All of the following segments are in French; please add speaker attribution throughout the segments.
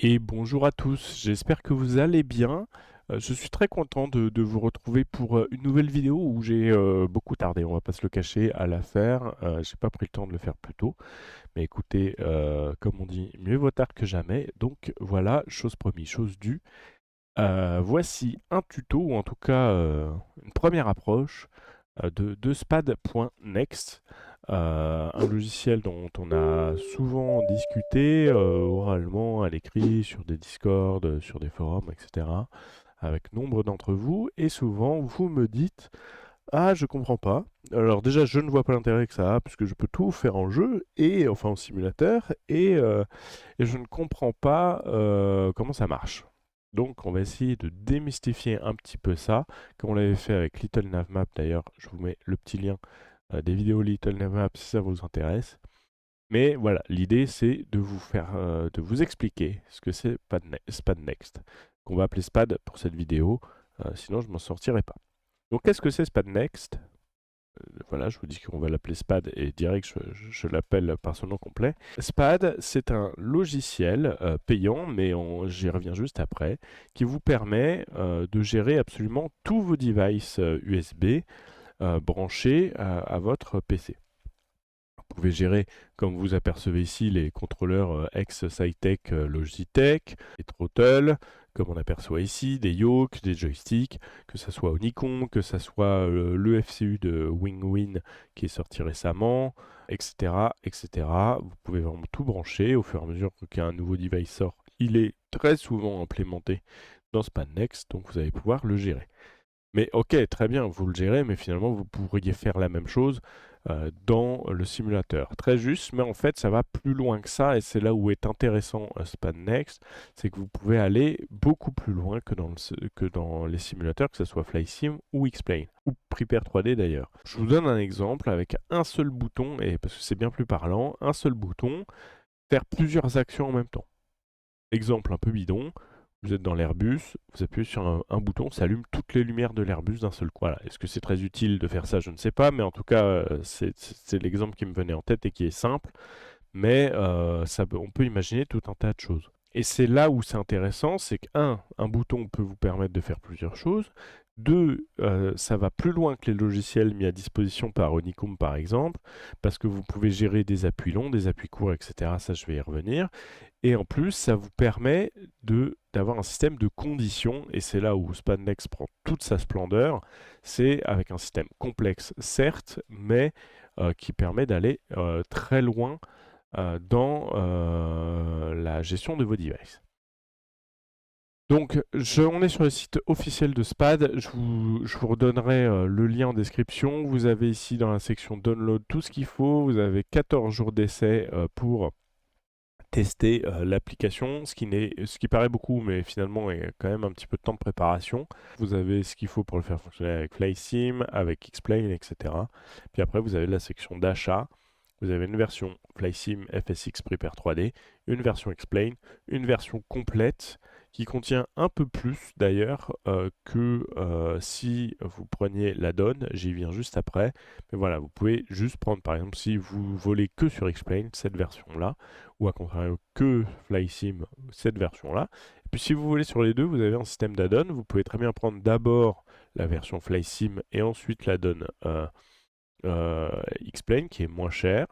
Speaker 1: Et bonjour à tous, j'espère que vous allez bien. Je suis très content de vous retrouver pour une nouvelle vidéo où j'ai beaucoup tardé, on va pas se le cacher, à la faire. J'ai pas pris le temps de le faire plus tôt. Mais écoutez, comme on dit, mieux vaut tard que jamais. Donc voilà, chose promise, chose due. Voici un tuto, ou en tout cas une première approche de spad.next, un logiciel dont on a souvent discuté oralement, à l'écrit, sur des Discord, sur des forums, etc., avec nombre d'entre vous, et souvent vous me dites «Ah, je comprends pas». Alors déjà, je ne vois pas l'intérêt que ça a, puisque je peux tout faire en jeu, et enfin en simulateur, et je ne comprends pas comment ça marche. Donc on va essayer de démystifier un petit peu ça, comme on l'avait fait avec Little Navmap d'ailleurs. Je vous mets le petit lien des vidéos Little Navmap si ça vous intéresse. Mais voilà, l'idée c'est de vous faire, de vous expliquer ce que c'est Spad Next, qu'on va appeler Spad pour cette vidéo, sinon je m'en sortirai pas. Donc qu'est-ce que c'est Spad Next? Voilà, je vous dis qu'on va l'appeler SPAD et direct je l'appelle par son nom complet. SPAD, c'est un logiciel payant, mais j'y reviens juste après, qui vous permet de gérer absolument tous vos devices USB branchés à votre PC. Vous pouvez gérer, comme vous apercevez ici, les contrôleurs ex-Cytec Logitech, les throttles, comme on aperçoit ici, des yoke, des joysticks, que ce soit Onicon, que ce soit le FCU de WingWin qui est sorti récemment, etc., etc. Vous pouvez vraiment tout brancher au fur et à mesure qu'un nouveau device sort. Il est très souvent implémenté dans SpanNext, donc vous allez pouvoir le gérer. Mais ok, très bien, vous le gérez, mais finalement vous pourriez faire la même chose dans le simulateur. Très juste, mais en fait ça va plus loin que ça, et c'est là où est intéressant SpanNext, c'est que vous pouvez aller beaucoup plus loin que dans les simulateurs, que ce soit FlySim ou Xplane, ou Prepare 3D d'ailleurs. Je vous donne un exemple avec un seul bouton, et parce que c'est bien plus parlant, un seul bouton, faire plusieurs actions en même temps. Exemple un peu bidon, vous êtes dans l'Airbus, vous appuyez sur un bouton, ça allume toutes les lumières de l'Airbus d'un seul coup. Voilà. Est-ce que c'est très utile de faire ça? Je ne sais pas, mais en tout cas, c'est l'exemple qui me venait en tête et qui est simple, mais on peut imaginer tout un tas de choses. Et c'est là où c'est intéressant, c'est un bouton peut vous permettre de faire plusieurs choses. Deux, ça va plus loin que les logiciels mis à disposition par Honeycomb par exemple, parce que vous pouvez gérer des appuis longs, des appuis courts, etc. Ça, je vais y revenir. Et en plus, ça vous permet d'avoir un système de conditions, et c'est là où Spandex prend toute sa splendeur. C'est avec un système complexe, certes, mais qui permet d'aller très loin dans la gestion de vos devices. Donc, on est sur le site officiel de SPAD. Je vous redonnerai le lien en description. Vous avez ici dans la section Download tout ce qu'il faut. Vous avez 14 jours d'essai pour tester l'application, ce qui paraît beaucoup, mais finalement est quand même un petit peu de temps de préparation. Vous avez ce qu'il faut pour le faire fonctionner avec FlySim, avec Xplane, etc. Puis après, vous avez la section d'achat. Vous avez une version FlySim FSX Prepare 3D, une version Xplane, une version complète qui contient un peu plus d'ailleurs que si vous preniez la donne, j'y viens juste après. Mais voilà, vous pouvez juste prendre par exemple si vous volez que sur Xplane, cette version-là, ou à contrario que FlySim, cette version-là. Et puis si vous voulez sur les deux, vous avez un système d'add-on. Vous pouvez très bien prendre d'abord la version FlySim et ensuite l'add-on Xplane qui est moins cher.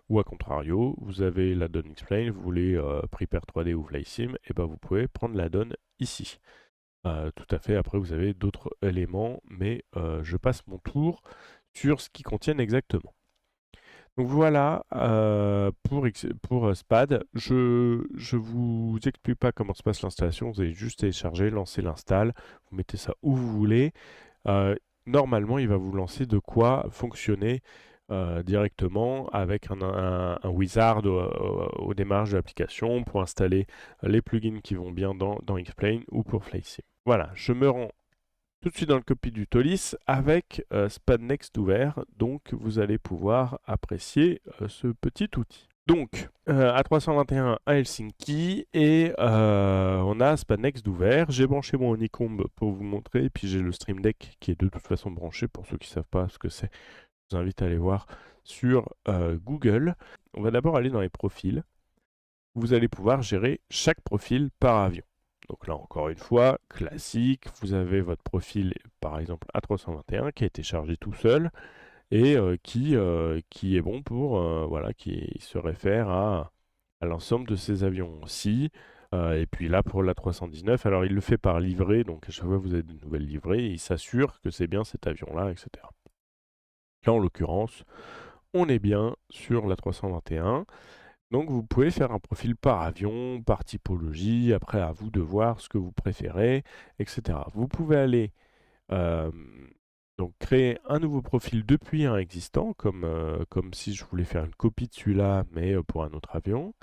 Speaker 1: Ou à contrario, vous avez l'add-on Xplane, vous voulez Prepare 3D ou FlySim, et ben vous pouvez prendre l'add-on ici. Tout à fait, après vous avez d'autres éléments, mais je passe mon tour sur ce qu'ils contiennent exactement. Donc voilà pour SPAD. Je vous explique pas comment se passe l'installation. Vous allez juste télécharger, lancer l'install. Vous mettez ça où vous voulez. Euh, Normalement, il va vous lancer de quoi fonctionner directement avec un wizard au démarrage de l'application pour installer les plugins qui vont bien dans Xplane ou pour FlySim. Voilà, je me rends tout de suite dans le copie du Tolis avec SpadNext ouvert, donc vous allez pouvoir apprécier ce petit outil. Donc, à 321 à Helsinki, et on a SpadNext ouvert. J'ai branché mon Honeycomb pour vous montrer, et puis j'ai le Stream Deck qui est de toute façon branché, pour ceux qui ne savent pas ce que c'est. Je vous invite à aller voir sur Google. On va d'abord aller dans les profils. vous allez pouvoir gérer chaque profil par avion. Donc là, encore une fois, classique, vous avez votre profil, par exemple A321, qui a été chargé tout seul et qui est bon pour, voilà, qui se réfère à l'ensemble de ces avions-ci. Et puis là, pour l'A319, alors il le fait par livrée, donc à chaque fois que vous avez de nouvelles livrées, il s'assure que c'est bien cet avion-là, etc. Là, en l'occurrence, on est bien sur l'A321. Donc vous pouvez faire un profil par avion, par typologie, après à vous de voir ce que vous préférez, etc. Vous pouvez aller euh, donc créer un nouveau profil depuis un existant, comme si je voulais faire une copie de celui-là, mais pour un autre avion.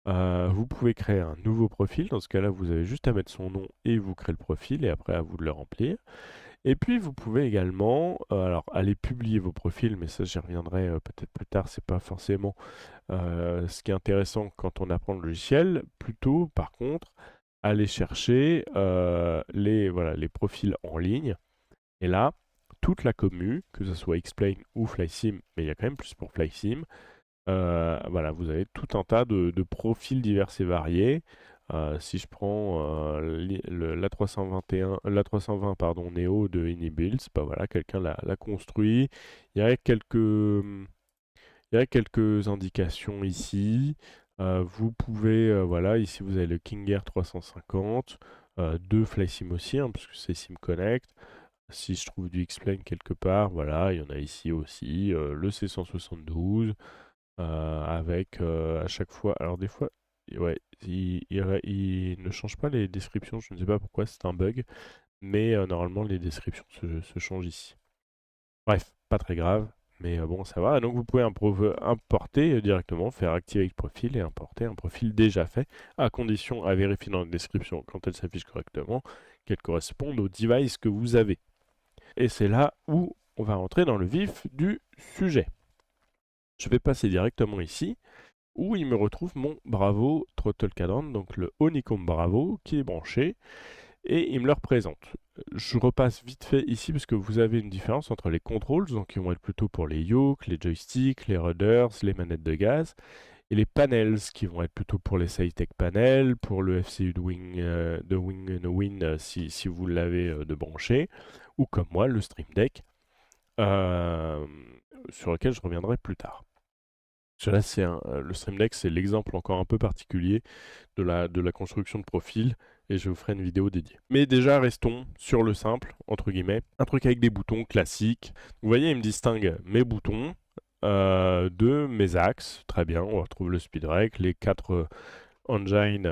Speaker 1: Vous pouvez créer un nouveau profil, dans ce cas-là vous avez juste à mettre son nom et vous créez le profil, et après à vous de le remplir. Et puis vous pouvez également, alors aller publier vos profils, mais ça j'y reviendrai peut-être plus tard, c'est pas forcément ce qui est intéressant quand on apprend le logiciel, plutôt par contre aller chercher voilà, les profils en ligne. Et là, toute la commu, que ce soit Explain ou FlySim, mais il y a quand même plus pour FlySim, voilà, vous avez tout un tas de profils divers et variés. Si je prends l'A320 pardon, Neo de Inibuilds, bah voilà, quelqu'un l'a construit. Il y a quelques indications ici. Vous pouvez, voilà, ici vous avez le King Air 350, deux FlySim aussi, hein, puisque c'est SimConnect. Si je trouve du Explain quelque part, voilà, il y en a ici aussi, le C172, avec à chaque fois, alors des fois, ouais, il ne change pas les descriptions, je ne sais pas pourquoi, c'est un bug, mais normalement les descriptions se changent ici. Bref, pas très grave, mais bon, ça va. Donc vous pouvez importer directement, faire activer le profil et importer un profil déjà fait, à condition à vérifier dans la description quand elle s'affiche correctement, qu'elle corresponde au device que vous avez. Et c'est là où on va rentrer dans le vif du sujet. Je vais passer directement ici, où il me retrouve mon Bravo Throttle Cadran, donc le Honeycomb Bravo qui est branché, et il me le représente. Je repasse vite fait ici parce que vous avez une différence entre les controls, donc qui vont être plutôt pour les yokes, les joysticks, les rudders, les manettes de gaz, et les panels qui vont être plutôt pour les SciTech panels, pour le FCU de Wing Win si vous l'avez de branché, ou comme moi le Stream Deck, euh, sur lequel je reviendrai plus tard. Cela, le Stream Deck, c'est l'exemple encore un peu particulier de la construction de profil, et je vous ferai une vidéo dédiée. Mais déjà, restons sur le simple, entre guillemets, un truc avec des boutons classiques. Vous voyez, il me distingue mes boutons de mes axes. Très bien, on retrouve le speed brake, les quatre engines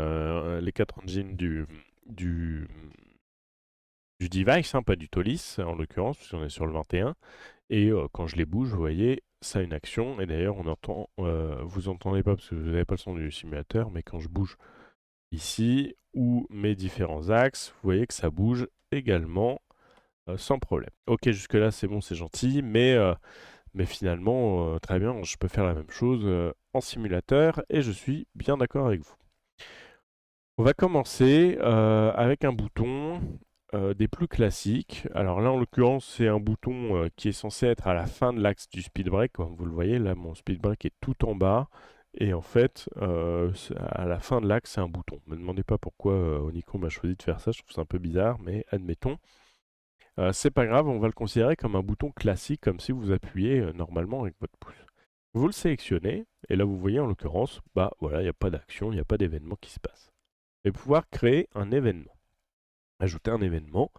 Speaker 1: du device, hein, pas du Tolis en l'occurrence, puisqu'on est sur le 21. Et quand je les bouge, vous voyez, ça a une action. Et d'ailleurs, vous entendez pas parce que vous n'avez pas le son du simulateur, mais quand je bouge ici, ou mes différents axes, vous voyez que ça bouge également sans problème. Ok, jusque-là, c'est bon, c'est gentil, mais finalement, très bien, je peux faire la même chose en simulateur, et je suis bien d'accord avec vous. On va commencer avec un bouton des plus classiques. Alors là, en l'occurrence, c'est un bouton qui est censé être à la fin de l'axe du speed brake. Comme vous le voyez, là, mon speed brake est tout en bas. Et en fait, à la fin de l'axe, c'est un bouton. Ne me demandez pas pourquoi Honeycomb a choisi de faire ça. Je trouve ça un peu bizarre, mais admettons. C'est pas grave, on va le considérer comme un bouton classique, comme si vous appuyez normalement avec votre pouce. Vous le sélectionnez, et là, vous voyez en l'occurrence, bah voilà, il n'y a pas d'action, il n'y a pas d'événement qui se passe. Et pouvoir créer un événement. Ajouter un événement.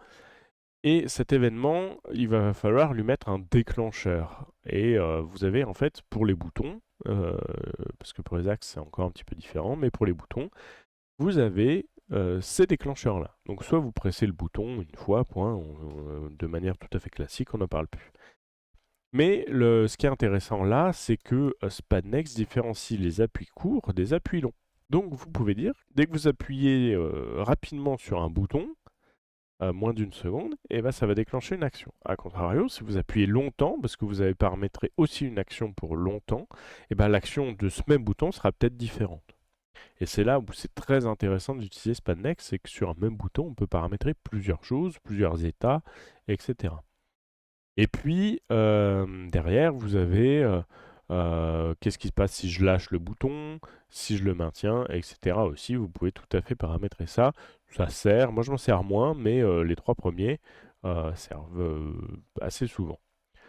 Speaker 1: Et cet événement, il va falloir lui mettre un déclencheur. Et vous avez en fait pour les boutons, parce que pour les axes c'est encore un petit peu différent, mais pour les boutons, vous avez ces déclencheurs-là. Donc soit vous pressez le bouton une fois, point, de manière tout à fait classique, on n'en parle plus. Mais ce qui est intéressant là, c'est que Spadnex différencie les appuis courts des appuis longs. Donc vous pouvez dire, dès que vous appuyez rapidement sur un bouton, moins d'une seconde, et ben ça va déclencher une action. A contrario, si vous appuyez longtemps, parce que vous avez paramétré aussi une action pour longtemps, et ben l'action de ce même bouton sera peut-être différente. Et c'est là où c'est très intéressant d'utiliser Spadnex, c'est que sur un même bouton, on peut paramétrer plusieurs choses, plusieurs états, etc. Et puis, derrière, vous avez Qu'est-ce qui se passe si je lâche le bouton, si je le maintiens, etc. aussi, vous pouvez tout à fait paramétrer ça. Ça sert, moi je m'en sers moins, mais les trois premiers servent assez souvent.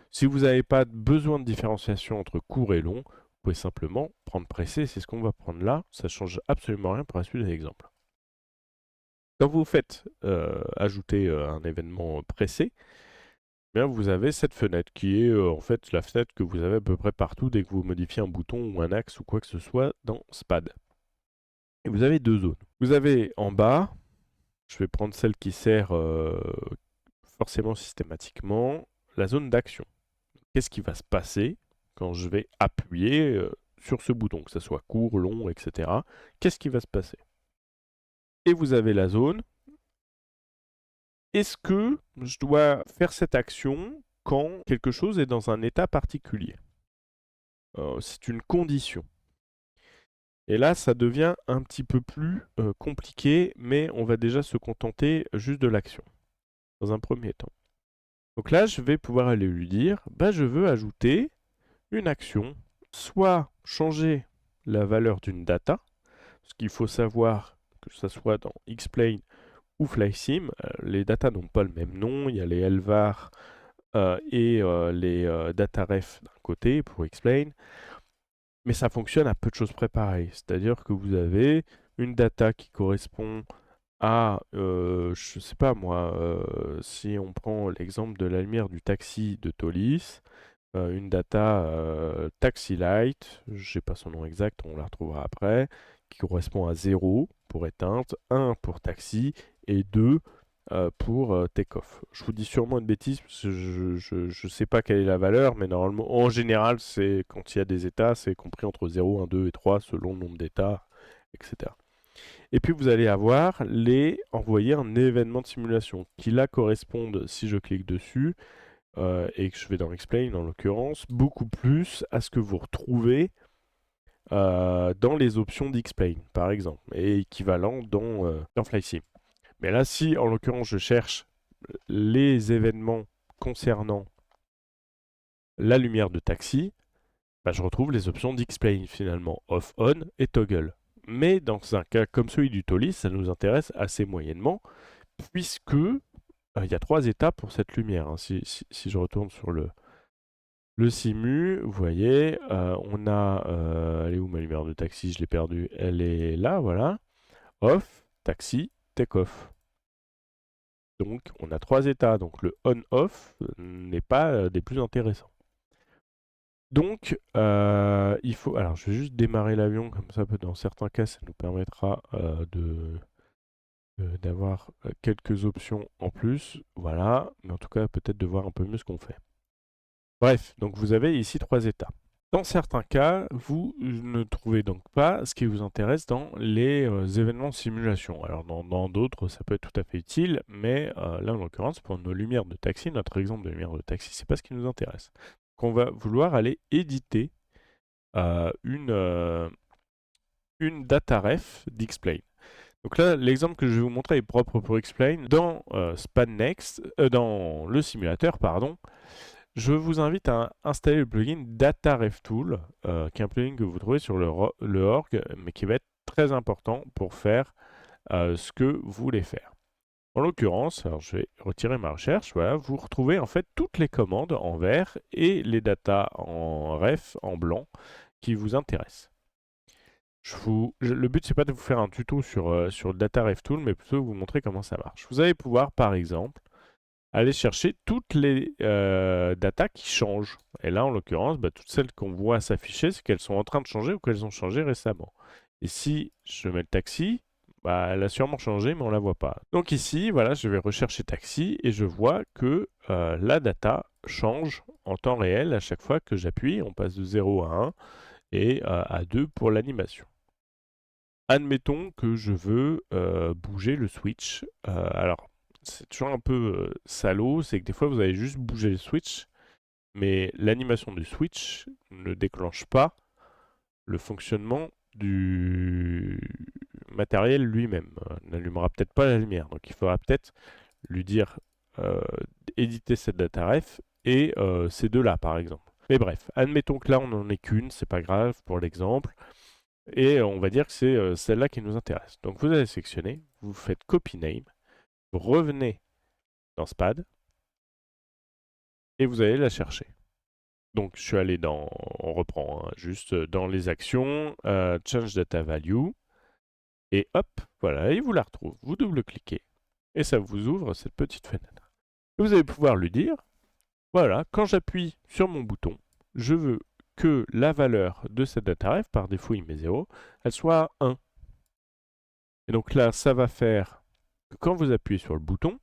Speaker 1: Si vous n'avez pas besoin de différenciation entre court et long, vous pouvez simplement prendre pressé, c'est ce qu'on va prendre là, ça ne change absolument rien pour la suite des exemples. Quand vous faites ajouter un événement pressé, bien, vous avez cette fenêtre qui est en fait la fenêtre que vous avez à peu près partout dès que vous modifiez un bouton ou un axe ou quoi que ce soit dans SPAD. Et vous avez deux zones. Vous avez en bas, je vais prendre celle qui sert forcément systématiquement, la zone d'action. Qu'est-ce qui va se passer quand je vais appuyer sur ce bouton, que ce soit court, long, etc. Qu'est-ce qui va se passer? Et vous avez la zone. Est-ce que je dois faire cette action quand quelque chose est dans un état particulier? C'est une condition. Et là, ça devient un petit peu plus compliqué, mais on va déjà se contenter juste de l'action, dans un premier temps. Donc là, je vais pouvoir aller lui dire, bah, je veux ajouter une action, soit changer la valeur d'une data, parce qu'il faut savoir que ce soit dans Xplane ou FlySim, les datas n'ont pas le même nom, il y a les LVAR et les dataref d'un côté pour Xplane, mais ça fonctionne à peu de choses près pareil. C'est-à-dire que vous avez une data qui correspond à, je sais pas moi, si on prend l'exemple de la lumière du taxi de Thalys, une data taxi light, je sais pas son nom exact, on la retrouvera après, qui correspond à 0 pour éteinte, 1 pour taxi et 2 pour take-off. Je vous dis sûrement une bêtise, parce que je sais pas quelle est la valeur, mais normalement, en général, c'est quand il y a des états, c'est compris entre 0, 1, 2 et 3 selon le nombre d'états, etc. Et puis vous allez avoir envoyer un événement de simulation qui là correspondent, si je clique dessus, et que je vais dans Explain en l'occurrence, beaucoup plus à ce que vous retrouvez dans les options d'Explain, par exemple, et équivalent dans FlySim. Mais là, si en l'occurrence je cherche les événements concernant la lumière de taxi, bah, je retrouve les options d'Explain finalement, off, on et toggle. Mais dans un cas comme celui du Thalys, ça nous intéresse assez moyennement, puisque il y a 3 étapes pour cette lumière. Hein. Si je retourne sur le simu, vous voyez, on a... elle est où ma lumière de taxi? Je l'ai perdue. Elle est là, voilà. Off, taxi, take off. Donc on a 3 états. Donc le on-off n'est pas des plus intéressants. Donc il faut... Alors je vais juste démarrer l'avion, comme ça dans certains cas ça nous permettra d'avoir quelques options en plus. Voilà, mais en tout cas peut-être de voir un peu mieux ce qu'on fait. Bref, donc vous avez ici 3 états. Dans certains cas, vous ne trouvez donc pas ce qui vous intéresse dans les événements de simulation. Alors dans d'autres, ça peut être tout à fait utile, mais là en l'occurrence, pour nos lumières de taxi, notre exemple de lumière de taxi, c'est pas ce qui nous intéresse. Donc on va vouloir aller éditer une dataref d'Xplane. Donc là, l'exemple que je vais vous montrer est propre pour Xplane. Dans SpanNext, dans le simulateur, pardon, je vous invite à installer le plugin DataRefTool, qui est un plugin que vous trouvez sur le org, mais qui va être très important pour faire ce que vous voulez faire. En l'occurrence, alors je vais retirer ma recherche, voilà, vous retrouvez en fait toutes les commandes en vert et les datas en ref en blanc qui vous intéressent. Le but, c'est pas de vous faire un tuto sur DataRefTool, mais plutôt de vous montrer comment ça marche. Vous allez pouvoir, par exemple, aller chercher toutes les datas qui changent. Et là, en l'occurrence, bah, toutes celles qu'on voit s'afficher, c'est qu'elles sont en train de changer ou qu'elles ont changé récemment. Et si je mets le taxi, bah, elle a sûrement changé, mais on ne la voit pas. Donc ici, voilà, je vais rechercher taxi et je vois que la data change en temps réel à chaque fois que j'appuie. On passe de 0 à 1 et à 2 pour l'animation. Admettons que je veux bouger le switch. Alors, c'est toujours un peu salaud, c'est que des fois vous allez juste bouger le switch, mais l'animation du switch ne déclenche pas le fonctionnement du matériel lui-même. N'allumera peut-être pas la lumière, donc il faudra peut-être lui dire éditer cette dataref et ces deux-là par exemple. Mais bref, admettons que là, on n'en est qu'une, c'est pas grave pour l'exemple. Et on va dire que c'est celle-là qui nous intéresse. Donc vous allez sélectionner, vous faites copy name, vous revenez dans SPAD, et vous allez la chercher. Donc je suis allé dans, on reprend, hein, juste dans les actions, change data value, et hop, voilà, il vous la retrouve. Vous double-cliquez, et ça vous ouvre cette petite fenêtre. Et vous allez pouvoir lui dire, voilà, quand j'appuie sur mon bouton, je veux que la valeur de cette data ref, par défaut il met 0, elle soit 1. Et donc là, ça va faire que quand vous appuyez sur le bouton,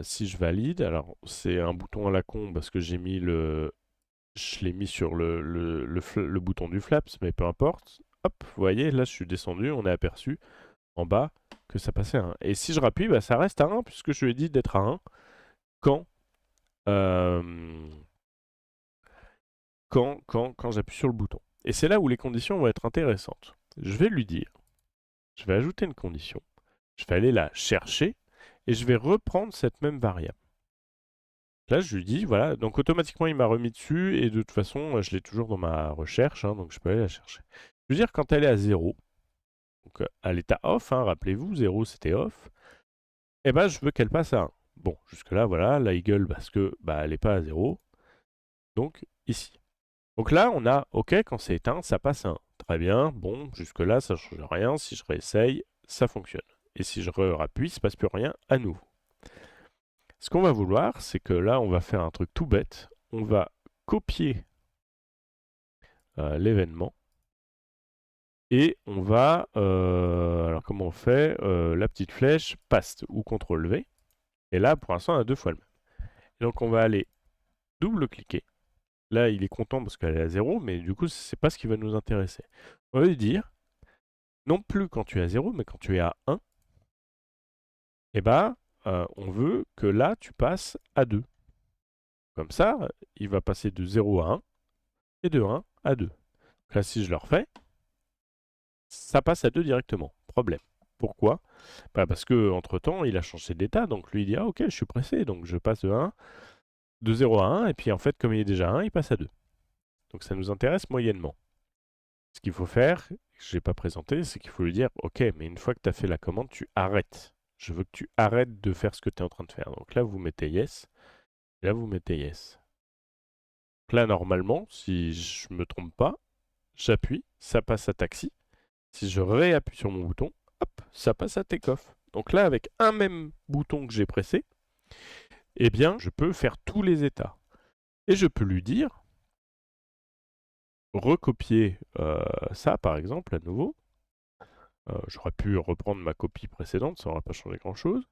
Speaker 1: si je valide, alors c'est un bouton à la con parce que je l'ai mis sur le bouton du Flaps, mais peu importe. Hop, vous voyez, là je suis descendu, on a aperçu en bas que ça passait à 1. Et si je rappuie, bah, ça reste à 1 puisque je lui ai dit d'être à 1 quand, quand j'appuie sur le bouton. Et c'est là où les conditions vont être intéressantes. Je vais lui dire, je vais ajouter une condition, je vais aller la chercher et je vais reprendre cette même variable. Là, je lui dis, voilà, donc automatiquement, il m'a remis dessus, et de toute façon, je l'ai toujours dans ma recherche, hein, donc je peux aller la chercher. Je veux dire, quand elle est à 0, donc à l'état off, hein, rappelez-vous, 0 c'était off, et ben je veux qu'elle passe à 1. Bon, jusque-là, voilà, là, il gueule parce que bah, elle n'est pas à 0, donc ici. Donc là, on a, OK, quand c'est éteint, ça passe à 1. Très bien, bon, jusque-là, ça ne change rien, si je réessaye, ça fonctionne. Et si je rappuie, il ne se passe plus rien à nouveau. Ce qu'on va vouloir, c'est que là, on va faire un truc tout bête. On va copier l'événement et on va, alors comment on fait, la petite flèche paste ou CTRL V. Et là, pour l'instant, on a deux fois le même. Et donc, on va aller double-cliquer. Là, il est content parce qu'elle est à 0, mais du coup, c'est pas ce qui va nous intéresser. On va lui dire, non plus quand tu es à 0, mais quand tu es à 1, et ben, on veut que là, tu passes à 2. Comme ça, il va passer de 0 à 1 et de 1 à 2. Donc là, si je le refais, ça passe à 2 directement. Problème. Pourquoi? Bah parce que entre temps, il a changé d'état, donc lui il dit ah ok, je suis pressé, donc je passe de 0 à 1, et puis en fait, comme il est déjà à 1, il passe à 2. Donc ça nous intéresse moyennement. Ce qu'il faut faire, que je n'ai pas présenté, c'est qu'il faut lui dire ok, mais une fois que tu as fait la commande, tu arrêtes. Je veux que tu arrêtes de faire ce que tu es en train de faire. Donc là, vous mettez yes, et là, vous mettez yes. Donc là, normalement, si je ne me trompe pas, j'appuie, ça passe à taxi. Si je réappuie sur mon bouton, hop, ça passe à take-off. Donc là, avec un même bouton que j'ai pressé, eh bien, je peux faire tous les états. Et je peux lui dire, recopier ça, par exemple, à nouveau. J'aurais pu reprendre ma copie précédente, ça n'aurait pas changé grand-chose.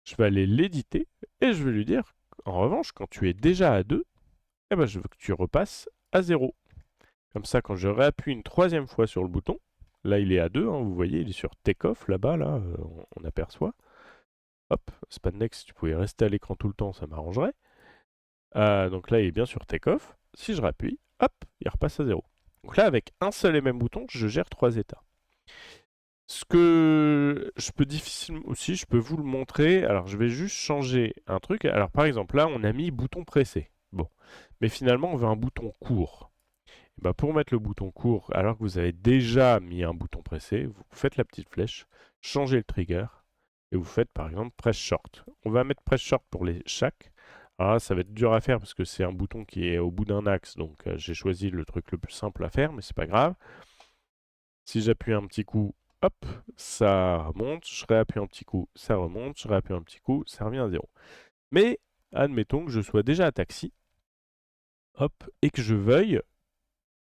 Speaker 1: Je vais aller l'éditer, et je vais lui dire, en revanche, quand tu es déjà à 2, eh ben, je veux que tu repasses à 0. Comme ça, quand je réappuie une troisième fois sur le bouton, là il est à 2, hein, vous voyez, il est sur take-off, là-bas, là, on aperçoit. Hop, Spandex, si tu pouvais rester à l'écran tout le temps, ça m'arrangerait. Donc là, il est bien sur take-off. Si je rappuie, hop, il repasse à 0. Donc là, avec un seul et même bouton, je gère 3 états. Ce que je peux difficilement aussi, je peux vous le montrer. Alors, je vais juste changer un truc. Alors, par exemple, là, on a mis bouton pressé. Bon, mais finalement, on veut un bouton court. Et ben, pour mettre le bouton court, alors que vous avez déjà mis un bouton pressé, vous faites la petite flèche, changez le trigger, et vous faites par exemple press short. On va mettre press short pour les chaque. Alors là, ça va être dur à faire parce que c'est un bouton qui est au bout d'un axe, donc j'ai choisi le truc le plus simple à faire, mais c'est pas grave. Si j'appuie un petit coup, hop, ça remonte, je réappuie un petit coup, ça remonte, je réappuie un petit coup, ça revient à 0. Mais admettons que je sois déjà à taxi, hop, et que je veuille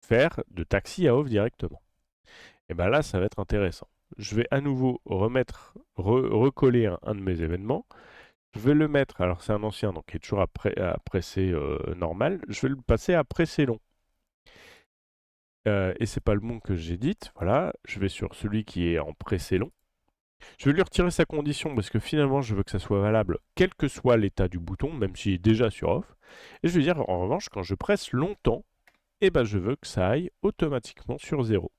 Speaker 1: faire de taxi à off directement. Et bien là, ça va être intéressant. Je vais à nouveau recoller un de mes événements. Je vais le mettre, alors c'est un ancien, donc il est toujours à presser normal. Je vais le passer à presser long. Et c'est pas le bon que j'édite. Voilà, je vais sur celui qui est en presser long. Je vais lui retirer sa condition parce que finalement, je veux que ça soit valable quel que soit l'état du bouton, même s'il est déjà sur off. Et je vais dire, en revanche, quand je presse longtemps, eh ben, je veux que ça aille automatiquement sur 0.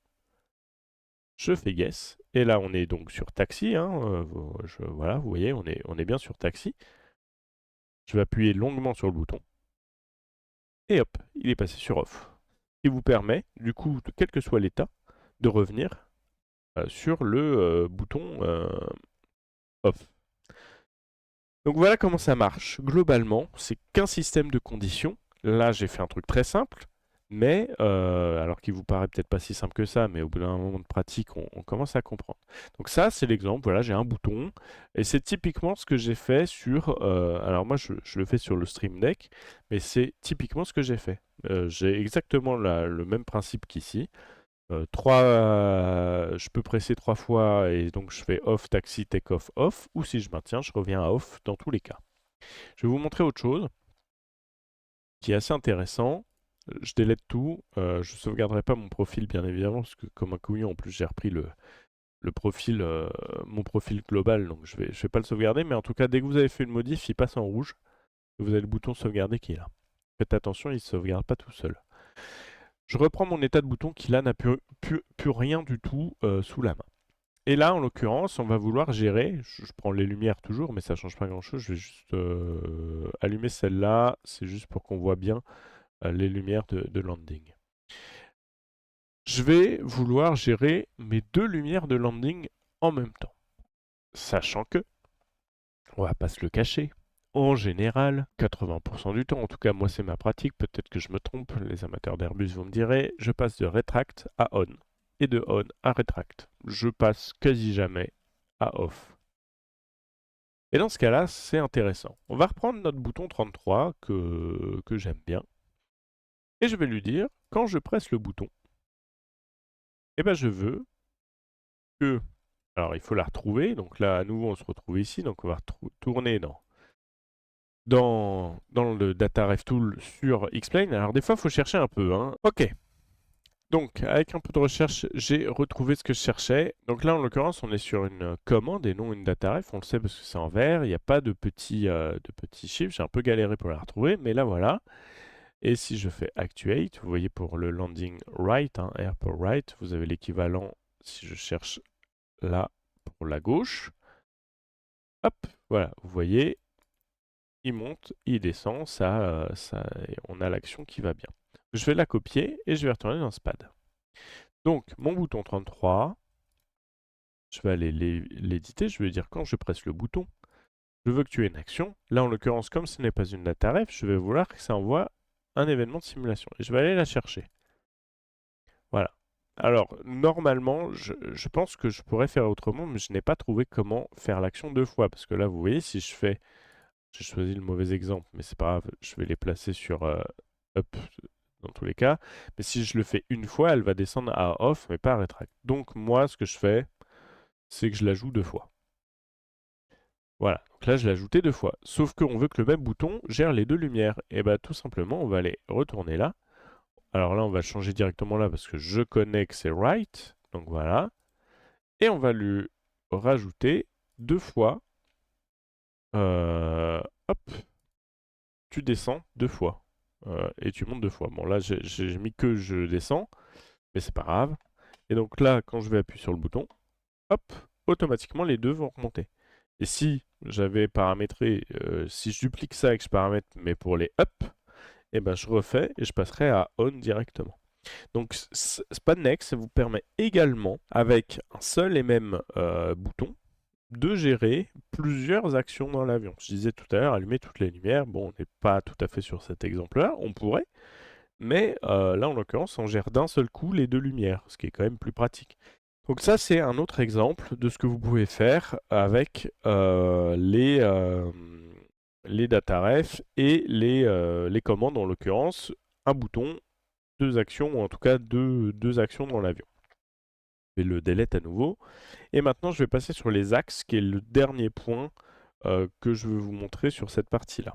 Speaker 1: Je fais yes. Et là, on est donc sur taxi. Hein, voilà, vous voyez, on est bien sur taxi. Je vais appuyer longuement sur le bouton. et hop, il est passé sur off. Ce qui vous permet, du coup, quel que soit l'état, de revenir sur le bouton off. Donc voilà comment ça marche. Globalement, c'est qu'un système de conditions. Là, j'ai fait un truc très simple, mais alors qu'il vous paraît peut-être pas si simple que ça, mais au bout d'un moment de pratique, on commence à comprendre. Donc ça, c'est l'exemple. Voilà, j'ai un bouton, et c'est typiquement ce que j'ai fait sur. Alors moi, je le fais sur le Stream Deck, mais c'est typiquement ce que j'ai fait. J'ai exactement le même principe qu'ici. Je peux presser 3 fois et donc je fais off, taxi, take off, off. Ou si je maintiens, je reviens à off dans tous les cas. Je vais vous montrer autre chose qui est assez intéressant. Je délète tout. Je sauvegarderai pas mon profil bien évidemment parce que comme un couillon en plus j'ai repris le profil, mon profil global, donc je vais pas le sauvegarder. Mais en tout cas, dès que vous avez fait une modif, il passe en rouge. Et vous avez le bouton sauvegarder qui est là. Faites attention, il ne se sauvegarde pas tout seul. Je reprends mon état de bouton qui là n'a plus rien du tout sous la main. Et là, en l'occurrence, on va vouloir gérer. Je prends les lumières toujours, mais ça ne change pas grand-chose. Je vais juste allumer celle-là. C'est juste pour qu'on voit bien les lumières de landing. Je vais vouloir gérer mes 2 lumières de landing en même temps. Sachant que, on va pas se le cacher, en général, 80% du temps, en tout cas moi c'est ma pratique, peut-être que je me trompe, les amateurs d'Airbus vous me direz, je passe de retract à on et de on à retract. Je passe quasi jamais à off. Et dans ce cas-là, c'est intéressant. On va reprendre notre bouton 33 que j'aime bien. Et je vais lui dire, quand je presse le bouton, eh ben je veux que... Alors il faut la retrouver, donc là à nouveau on se retrouve ici, donc on va tourner dans le Data Ref Tool sur Xplane. Alors des fois il faut chercher un peu. Hein. Ok, donc avec un peu de recherche, j'ai retrouvé ce que je cherchais. Donc là en l'occurrence on est sur une commande et non une Data Ref, on le sait parce que c'est en vert, il n'y a pas de petits chiffres, j'ai un peu galéré pour la retrouver, mais là voilà. Et si je fais Actuate, vous voyez pour le landing right, hein, R pour right, vous avez l'équivalent si je cherche là pour la gauche. Hop, voilà, vous voyez, il monte, il descend, on a l'action qui va bien. Je vais la copier et je vais retourner dans SPAD. Donc, mon bouton 33, je vais aller l'éditer, je vais dire quand je presse le bouton, je veux que tu aies une action. Là, en l'occurrence, comme ce n'est pas une data ref, je vais vouloir que ça envoie un événement de simulation. Et je vais aller la chercher. Voilà. Alors, normalement, je pense que je pourrais faire autrement, mais je n'ai pas trouvé comment faire l'action 2 fois. Parce que là, vous voyez, si je fais... J'ai choisi le mauvais exemple, mais c'est pas grave, je vais les placer sur up dans tous les cas. Mais si je le fais une fois, elle va descendre à off, mais pas à retract. Donc moi, ce que je fais, c'est que je l'ajoute 2 fois. Voilà, donc là je l'ai ajouté 2 fois. Sauf qu'on veut que le même bouton gère les 2 lumières. Et bah tout simplement, on va aller retourner là. Alors là, on va changer directement là parce que je connais que c'est right. Donc voilà. Et on va lui rajouter 2 fois. Hop, tu descends 2 fois. Et tu montes 2 fois. Bon là j'ai mis que je descends, mais c'est pas grave. Et donc là, quand je vais appuyer sur le bouton, hop, automatiquement les deux vont remonter. Et si j'avais paramétré, si je duplique ça et que je paramètre, mais pour les up, et ben je refais et je passerai à on directement. Donc SpadNext, ça vous permet également, avec un seul et même bouton, de gérer plusieurs actions dans l'avion. Je disais tout à l'heure, allumer toutes les lumières. Bon, on n'est pas tout à fait sur cet exemple-là, on pourrait, mais là, en l'occurrence, on gère d'un seul coup les 2 lumières, ce qui est quand même plus pratique. Donc ça, c'est un autre exemple de ce que vous pouvez faire avec les dataref et les commandes, en l'occurrence, un bouton, 2 actions, ou en tout cas deux actions dans l'avion. Je vais le delete à nouveau. Et maintenant, je vais passer sur les axes, qui est le dernier point que je veux vous montrer sur cette partie-là.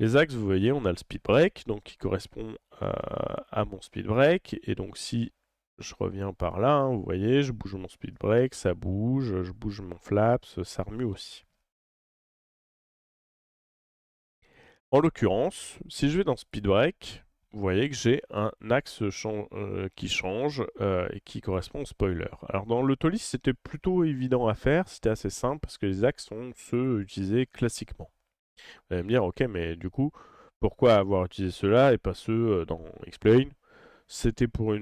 Speaker 1: Les axes, vous voyez, on a le speed break, donc qui correspond à mon speed break. Et donc si je reviens par là, hein, vous voyez, je bouge mon speed break, ça bouge, je bouge mon flaps, ça remue aussi. En l'occurrence, si je vais dans speed break, vous voyez que j'ai un axe qui change et qui correspond au spoiler. Alors dans l'Autolis, c'était plutôt évident à faire, c'était assez simple parce que les axes sont ceux utilisés classiquement. Vous allez me dire, ok, mais du coup, Pourquoi avoir utilisé ceux-là et pas ceux dans Explain? C'était pour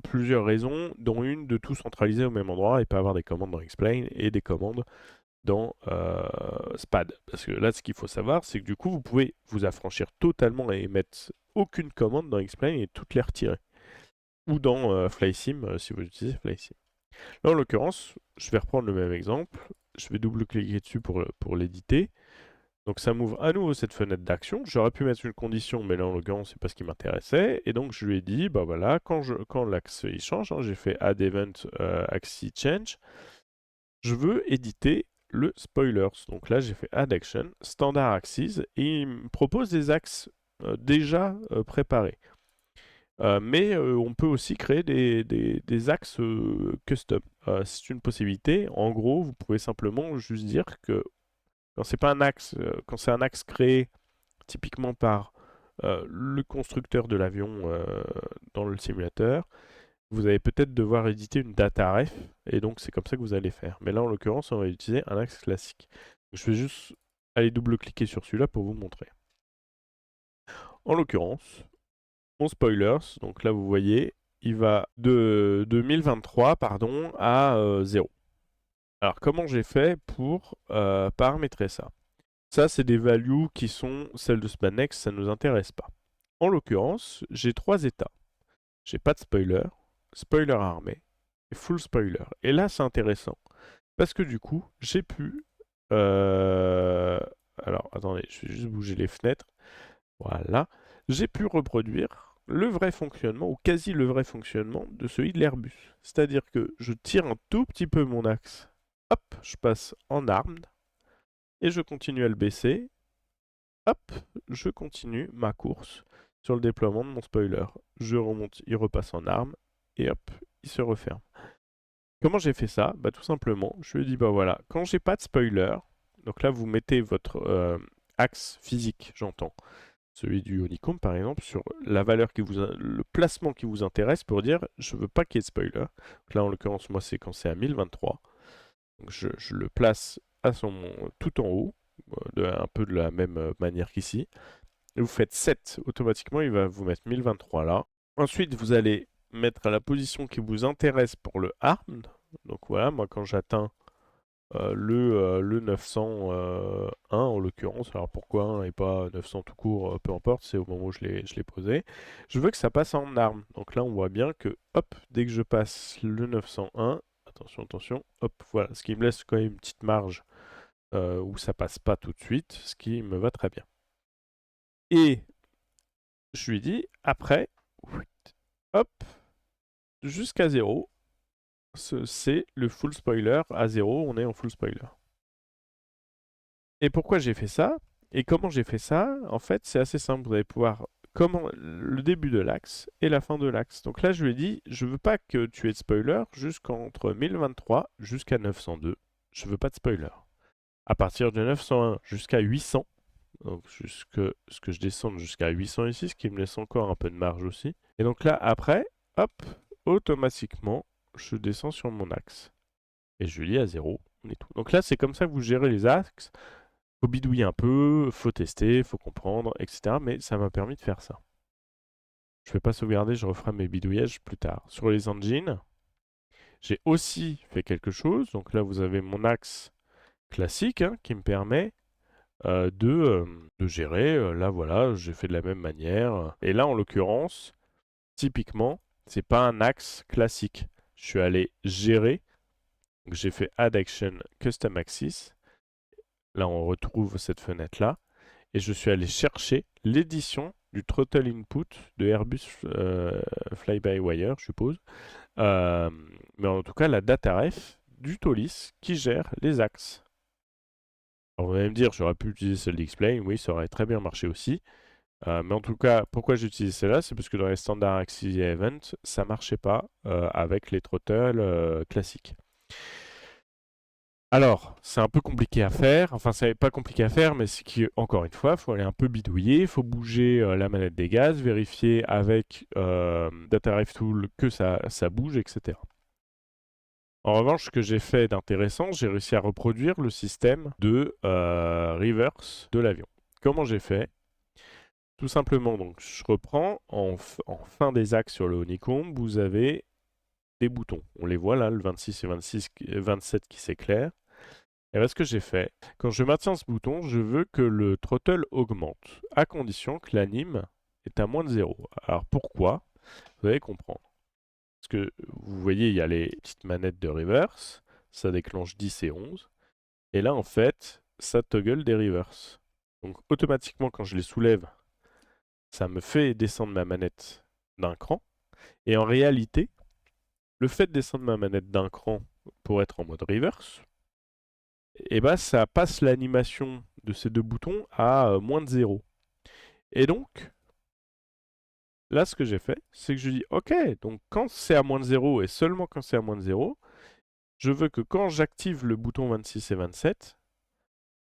Speaker 1: plusieurs raisons, dont une de tout centraliser au même endroit et pas avoir des commandes dans Explain et des commandes dans SPAD. Parce que là, ce qu'il faut savoir, c'est que du coup, vous pouvez vous affranchir totalement et mettre aucune commande dans Explain et toutes les retirer. Ou dans FlySim, si vous utilisez FlySim. Là, en l'occurrence, je vais reprendre le même exemple. Je vais double-cliquer dessus pour l'éditer. Donc ça m'ouvre à nouveau cette fenêtre d'action. J'aurais pu mettre une condition, mais là en l'occurrence c'est pas ce qui m'intéressait. Et donc je lui ai dit, bah voilà, quand l'axe il change, hein, j'ai fait add event axis change, je veux éditer le spoilers. Donc là j'ai fait add action, standard axis, et il me propose des axes déjà préparés. Mais on peut aussi créer des axes custom. C'est une possibilité. En gros, vous pouvez simplement juste dire que quand c'est pas un axe, quand c'est un axe créé typiquement par le constructeur de l'avion dans le simulateur, vous allez peut-être devoir éditer une data ref, et donc c'est comme ça que vous allez faire. Mais là, en l'occurrence, on va utiliser un axe classique. Je vais juste aller double-cliquer sur celui-là pour vous montrer. En l'occurrence, mon spoilers, donc là vous voyez, il va de 2023 pardon, à 0. Alors comment j'ai fait pour paramétrer ça? Ça, c'est des values qui sont celles de Spannex, ça ne nous intéresse pas. En l'occurrence, j'ai trois états. J'ai pas de spoiler, spoiler armé et full spoiler. Et là, c'est intéressant. Parce que du coup, j'ai pu... Alors, attendez, je vais juste bouger les fenêtres. Voilà. J'ai pu reproduire le vrai fonctionnement, ou quasi le vrai fonctionnement, de celui de l'Airbus. C'est-à-dire que je tire un tout petit peu mon axe. Hop, je passe en armed. Et je continue à le baisser. Hop, je continue ma course sur le déploiement de mon spoiler. Je remonte, il repasse en arme, et hop, il se referme. Comment j'ai fait ça? Bah tout simplement, je lui ai dit, bah voilà, quand j'ai pas de spoiler, donc là vous mettez votre axe physique, j'entends, celui du honeycomb par exemple, sur la valeur le placement qui vous intéresse pour dire, je veux pas qu'il y ait de spoiler. Donc là en l'occurrence, moi c'est quand c'est à 1023. Donc je le place à tout en haut, un peu de la même manière qu'ici. Vous faites 7, automatiquement il va vous mettre 1023 là. Ensuite vous allez mettre à la position qui vous intéresse pour le armed. Donc voilà, moi quand j'atteins le 901 en l'occurrence, alors pourquoi 1 et pas 900 tout court, peu importe, c'est au moment où je l'ai posé. Je veux que ça passe en arme. Donc là on voit bien que hop, dès que je passe le 901, attention, attention, hop, voilà, ce qui me laisse quand même une petite marge où ça passe pas tout de suite, ce qui me va très bien. Et je lui dis, après, hop, jusqu'à 0, c'est le full spoiler. À 0, on est en full spoiler. Et pourquoi j'ai fait ça? Et comment j'ai fait ça? En fait, c'est assez simple. Vous allez pouvoir le début de l'axe et la fin de l'axe. Donc là, je lui ai dit, je veux pas que tu aies de spoiler jusqu'entre 1023 jusqu'à 902. Je veux pas de spoiler. À partir de 901 jusqu'à 800, donc ce que je descende jusqu'à 800 ici, ce qui me laisse encore un peu de marge aussi. Et donc là, après, hop, automatiquement, je descends sur mon axe. Et je lis à 0, on est tout. Donc là, c'est comme ça que vous gérez les axes. Faut bidouiller un peu, faut tester, faut comprendre, etc. Mais ça m'a permis de faire ça. Je ne vais pas sauvegarder, je referai mes bidouillages plus tard. Sur les engines, j'ai aussi fait quelque chose. Donc là, vous avez mon axe classique hein, qui me permet de gérer. Là, voilà, j'ai fait de la même manière. Et là, en l'occurrence, typiquement, c'est pas un axe classique. Je suis allé gérer. J'ai fait Add Action Custom Axis. Là, on retrouve cette fenêtre-là. Et je suis allé chercher l'édition du throttle input de Airbus Fly-by-Wire, je suppose. Mais en tout cas, la data ref du TOLIS qui gère les axes. Alors vous allez me dire, j'aurais pu utiliser celle d'Explain, oui, ça aurait très bien marché aussi. Mais en tout cas, pourquoi j'ai utilisé celle-là? C'est parce que dans les standards Axis Event, ça marchait pas avec les throttles classiques. Alors, c'est un peu compliqué à faire, enfin c'est pas compliqué à faire, mais c'est qu'encore une fois, il faut aller un peu bidouiller, il faut bouger la manette des gaz, vérifier avec DataRef Tool que ça bouge, etc. En revanche, ce que j'ai fait d'intéressant, j'ai réussi à reproduire le système de reverse de l'avion. Comment j'ai fait? Tout simplement, donc je reprends, en fin des axes sur le honeycomb, vous avez des boutons. On les voit là, le 26 et 27 qui s'éclairent. Et bien ce que j'ai fait, quand je maintiens ce bouton, je veux que le throttle augmente, à condition que l'anime est à moins de 0. Alors pourquoi? Vous allez comprendre. Parce que vous voyez, il y a les petites manettes de reverse, ça déclenche 10 et 11. Et là, en fait, ça toggle des reverse. Donc automatiquement, quand je les soulève, ça me fait descendre ma manette d'un cran. Et en réalité, le fait de descendre ma manette d'un cran pour être en mode reverse, et bah ça passe l'animation de ces deux boutons à moins de 0. Et donc, là ce que j'ai fait, c'est que je dis ok, donc quand c'est à moins de 0 et seulement quand c'est à moins de 0, je veux que quand j'active le bouton 26 et 27,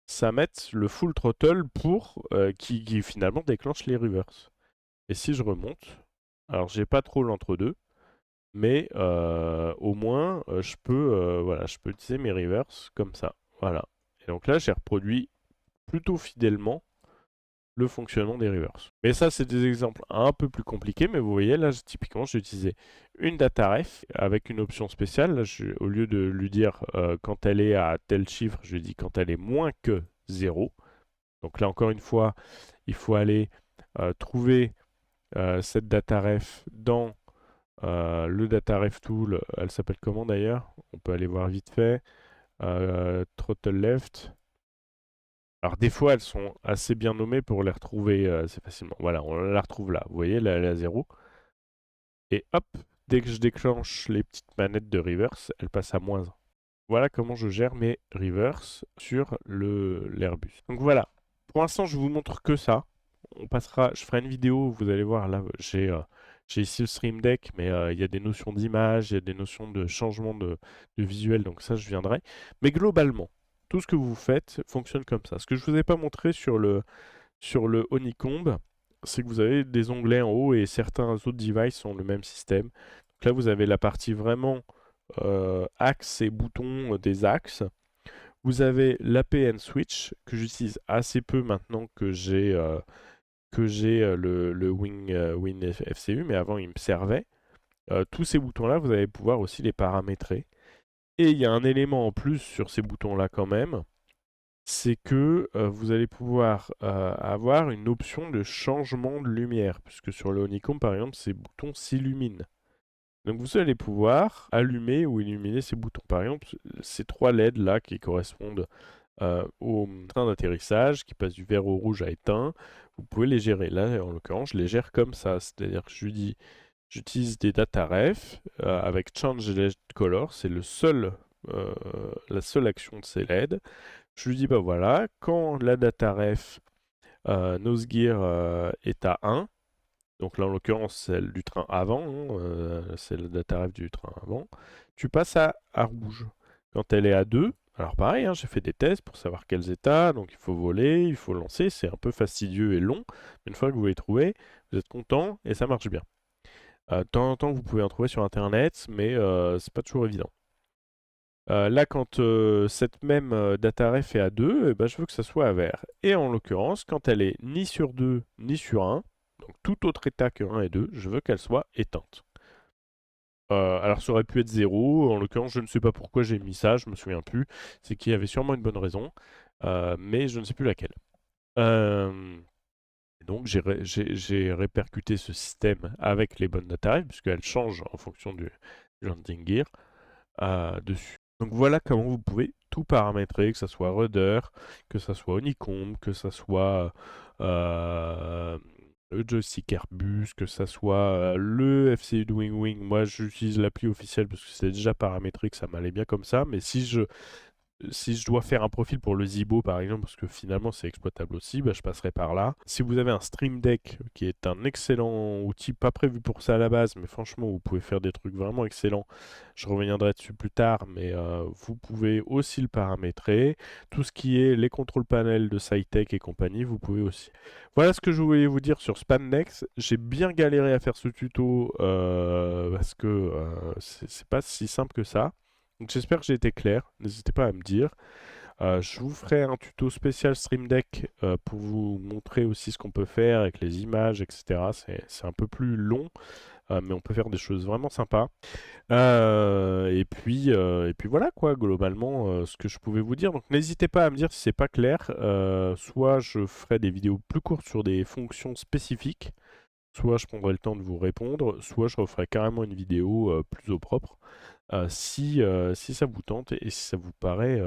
Speaker 1: ça mette le full throttle pour qui finalement déclenche les reverse. Et si je remonte, alors j'ai pas trop l'entre-deux, mais au moins je peux voilà, je peux utiliser mes reverse comme ça. Voilà. Et donc là j'ai reproduit plutôt fidèlement le fonctionnement des reverse. Mais ça, c'est des exemples un peu plus compliqués, mais vous voyez, là, typiquement, j'ai utilisé une data ref avec une option spéciale. Là, au lieu de lui dire quand elle est à tel chiffre, je lui dis quand elle est moins que 0. Donc là, encore une fois, il faut aller trouver cette data ref dans le data ref tool. Elle s'appelle comment d'ailleurs? On peut aller voir vite fait. Throttle left. Alors des fois elles sont assez bien nommées pour les retrouver assez facilement. Voilà, on la retrouve là. Vous voyez, là, elle est à 0. Et hop, dès que je déclenche les petites manettes de reverse, elle passe à moins 1. Voilà comment je gère mes reverse sur l'Airbus. Donc voilà, pour l'instant je vous montre que ça. Je ferai une vidéo, vous allez voir là, j'ai ici le Stream Deck, mais il y a des notions d'image, il y a des notions de changement de visuel, donc ça je viendrai. Mais globalement, tout ce que vous faites fonctionne comme ça. Ce que je ne vous ai pas montré sur le Honeycomb, c'est que vous avez des onglets en haut et certains autres devices ont le même système. Donc là, vous avez la partie vraiment axes et boutons des axes. Vous avez l'APN switch que j'utilise assez peu maintenant que j'ai le Win FCU, mais avant il me servait. Tous ces boutons-là, vous allez pouvoir aussi les paramétrer. Et il y a un élément en plus sur ces boutons-là quand même, c'est que vous allez pouvoir avoir une option de changement de lumière, puisque sur le Honeycomb par exemple, ces boutons s'illuminent. Donc vous allez pouvoir allumer ou illuminer ces boutons. Par exemple, ces trois LED là qui correspondent au train d'atterrissage, qui passe du vert au rouge à éteint, vous pouvez les gérer. Là, en l'occurrence, je les gère comme ça. C'est-à-dire que je lui dis, j'utilise des data ref avec change LED color, c'est la seule action de ces LED. Je lui dis, bah voilà, quand la data ref nose gear est à 1, donc là en l'occurrence celle du train avant, c'est la data ref du train avant, tu passes à rouge. Quand elle est à 2, alors pareil, j'ai fait des tests pour savoir quels états, donc il faut voler, il faut lancer, c'est un peu fastidieux et long, mais une fois que vous les trouvez, vous êtes content et ça marche bien. De temps en temps, vous pouvez en trouver sur internet, mais c'est pas toujours évident. Là, quand cette même data ref est à 2, eh ben, je veux que ça soit à vert. Et en l'occurrence, quand elle est ni sur 2 ni sur 1, donc tout autre état que 1 et 2, je veux qu'elle soit éteinte. Alors ça aurait pu être 0, en l'occurrence je ne sais pas pourquoi j'ai mis ça, je me souviens plus, c'est qu'il y avait sûrement une bonne raison, mais je ne sais plus laquelle. Donc j'ai répercuté ce système avec les bonnes data ref, puisqu'elles changent en fonction du landing gear dessus. Donc voilà comment vous pouvez tout paramétrer, que ce soit rudder, que ce soit honeycomb, que ce soit le joystick Airbus, que ce soit le FCU de Wing. Moi j'utilise l'appli officielle parce que c'est déjà paramétré, que ça m'allait bien comme ça, mais si je dois faire un profil pour le Zibo par exemple, parce que finalement c'est exploitable aussi, bah, je passerai par là. Si vous avez un Stream Deck qui est un excellent outil, pas prévu pour ça à la base, mais franchement vous pouvez faire des trucs vraiment excellents, je reviendrai dessus plus tard, mais vous pouvez aussi le paramétrer. Tout ce qui est les contrôles panels de SciTech et compagnie, vous pouvez aussi. Voilà ce que je voulais vous dire sur Spandex. J'ai bien galéré à faire ce tuto parce que c'est pas si simple que ça. Donc j'espère que j'ai été clair, n'hésitez pas à me dire. Je vous ferai un tuto spécial Stream Deck pour vous montrer aussi ce qu'on peut faire avec les images, etc. C'est un peu plus long, mais on peut faire des choses vraiment sympas. Et puis voilà quoi, globalement, ce que je pouvais vous dire. Donc n'hésitez pas à me dire si c'est pas clair. Soit je ferai des vidéos plus courtes sur des fonctions spécifiques, soit je prendrai le temps de vous répondre, soit je referai carrément une vidéo plus au propre. Si ça vous tente et si ça vous paraît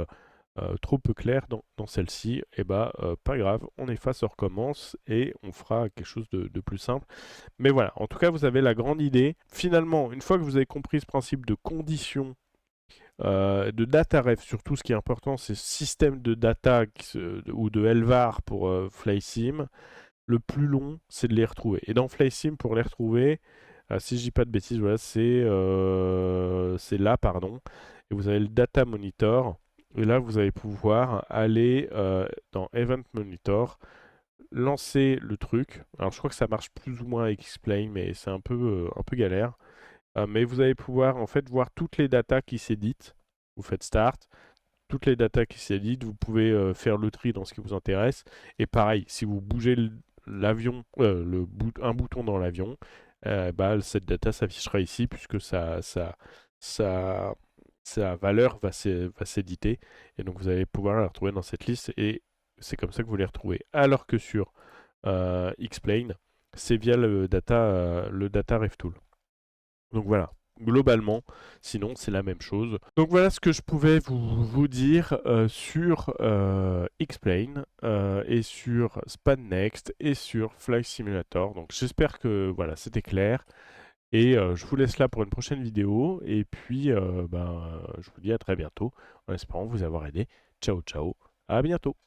Speaker 1: trop peu clair dans celle-ci, et bah pas grave, on efface, on recommence et on fera quelque chose de plus simple. Mais voilà, en tout cas, vous avez la grande idée. Finalement, une fois que vous avez compris ce principe de condition, de data ref, surtout ce qui est important, c'est ce système de data ou de LVAR pour FlySim. Le plus long, c'est de les retrouver. Et dans FlySim, pour les retrouver, si je dis pas de bêtises, voilà, c'est là, pardon. Et vous avez le data monitor. Et là, vous allez pouvoir aller dans Event Monitor, lancer le truc. Alors, je crois que ça marche plus ou moins avec Explain, mais c'est un peu galère. Mais vous allez pouvoir en fait voir toutes les datas qui s'éditent. Vous faites Start, toutes les datas qui s'éditent. Vous pouvez faire le tri dans ce qui vous intéresse. Et pareil, si vous bougez l'avion, un bouton dans l'avion, bah, cette data s'affichera ici puisque ça, sa valeur va s'éditer. Et donc vous allez pouvoir la retrouver dans cette liste. Et c'est comme ça que vous les retrouvez. Alors que sur Explain, c'est via le data ref tool. Donc voilà, globalement, sinon c'est la même chose. Donc voilà ce que je pouvais vous dire sur Explain et sur SpanNext et sur Flight Simulator. Donc j'espère que voilà, c'était clair. Et je vous laisse là pour une prochaine vidéo. Et puis je vous dis à très bientôt en espérant vous avoir aidé. Ciao ciao, à bientôt.